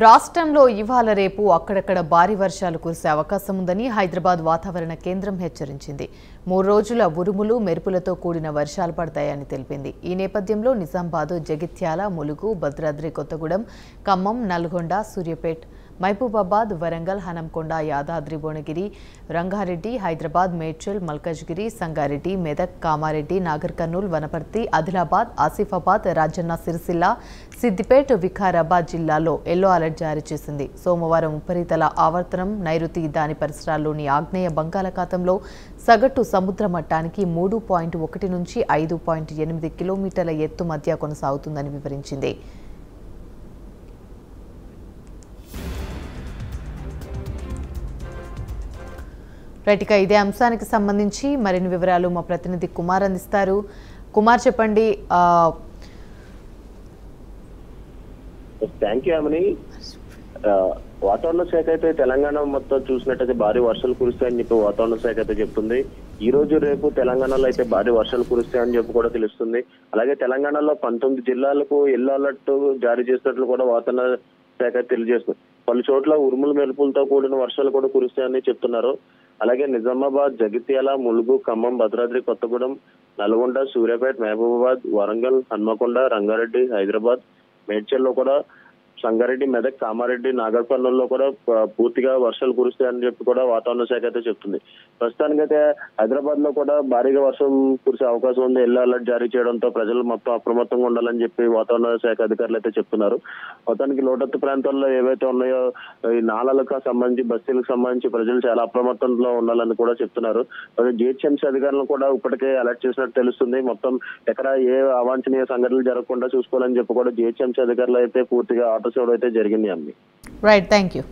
రాష్ట్రంలో ఇవాళ రేపు అక్కడక్కడ భారీ వర్షాలు కురిసే అవకాశం ఉందని హైదరాబాద్ వాతావరణ కేంద్రం హెచ్చరించింది. 3 రోజుల ఉరుములు మెరుపులతో కూడిన వర్షాలు పడతాయని తెలిపింది. ఈ నేపథ్యంలో నిజామాబాద్, జగిత్యాల, ములుగు, భద్రాద్రి కొత్తగూడెం, ఖమ్మం, నల్గొండ, సూర్యాపేట, మహబూబాబాద్, వరంగల్, హనంకొండ, యాదాద్రి భువనగిరి, రంగారెడ్డి, హైదరాబాద్, మేడ్చల్, మల్కాజ్గిరి, సంగారెడ్డి, మెదక్, కామారెడ్డి, నాగర్ కర్నూల్, వనపర్తి, ఆదిలాబాద్, ఆసిఫాబాద్, రాజన్న సిరిసిల్ల, సిద్దిపేట, వికారాబాద్ జిల్లాల్లో ఎల్లో అలర్ట్ జారీ చేసింది. సోమవారం ఉపరితల ఆవర్తనం నైరుతి, దాని పరిసరాల్లోని ఆగ్నేయ బంగాళాఖాతంలో సగటు సముద్ర మట్టానికి 3.1 నుంచి 5.8 కిలోమీటర్ల ఎత్తు మధ్య కొనసాగుతుందని వివరించింది. రైట్, ఇదే అంశానికి సంబంధించి మరిన్ని వివరాలు మా ప్రతినిధి కుమార్ అందిస్తారు. కుమార్, చెప్పండి. Thank you Amani. వాతావరణ శాఖ అయితే తెలంగాణ మొత్తం చూసినట్టయితే భారీ వర్షాలు కురుస్తాయని చెప్పి వాతావరణ శాఖ అయితే చెప్తుంది. ఈ రోజు రేపు తెలంగాణలో అయితే భారీ వర్షాలు కురుస్తాయని చెప్పి కూడా తెలుస్తుంది. అలాగే తెలంగాణలో 19 జిల్లాలకు ఎల్లో అలర్ట్ జారీ చేసినట్లు కూడా వాతావరణ శాఖ తెలియజేస్తుంది. పలు చోట్ల ఉరుములు మెరుపులతో కూడిన వర్షాలు కూడా కురుస్తాయని చెప్తున్నారు. అలాగే నిజామాబాద్, జగిత్యాల, ములుగు, ఖమ్మం, భద్రాద్రి కొత్తగూడెం, నల్గొండ, సూర్యాపేట, మహబూబాబాద్, వరంగల్, హన్మకొండ, రంగారెడ్డి, హైదరాబాద్, మేడ్చల్లో కూడా, సంగారెడ్డి, మెదక్, కామారెడ్డి, నాగర్ కర్నూల్లో కూడా పూర్తిగా వర్షాలు కురుస్తాయని చెప్పి కూడా వాతావరణ శాఖ అయితే చెప్తుంది. ప్రస్తుతానికైతే హైదరాబాద్ లో కూడా భారీగా వర్షం కురిసే అవకాశం ఉంది. ఎల్లో అలర్ట్ జారీ చేయడంతో ప్రజలు మొత్తం అప్రమత్తంగా ఉండాలని చెప్పి వాతావరణ శాఖ అధికారులు అయితే చెప్తున్నారు. మొత్తానికి లోతట్టు ప్రాంతాల్లో ఏవైతే ఉన్నాయో ఈ నాళాలకు సంబంధించి, బస్తీలకు సంబంధించి ప్రజలు చాలా అప్రమత్తంలో ఉండాలని కూడా చెప్తున్నారు. జిహెచ్ఎంసీ అధికారులను కూడా ఇప్పటికే అలర్ట్ చేసినట్టు తెలుస్తుంది. మొత్తం ఎక్కడ ఏ అవాంఛనీయ సంఘటనలు జరగకుండా చూసుకోవాలని చెప్పి కూడా జిహెచ్ఎంసీ అధికారులు అయితే పూర్తిగా ఆటో సేవ అయితే జరిగింది అన్ని. Right, thank you.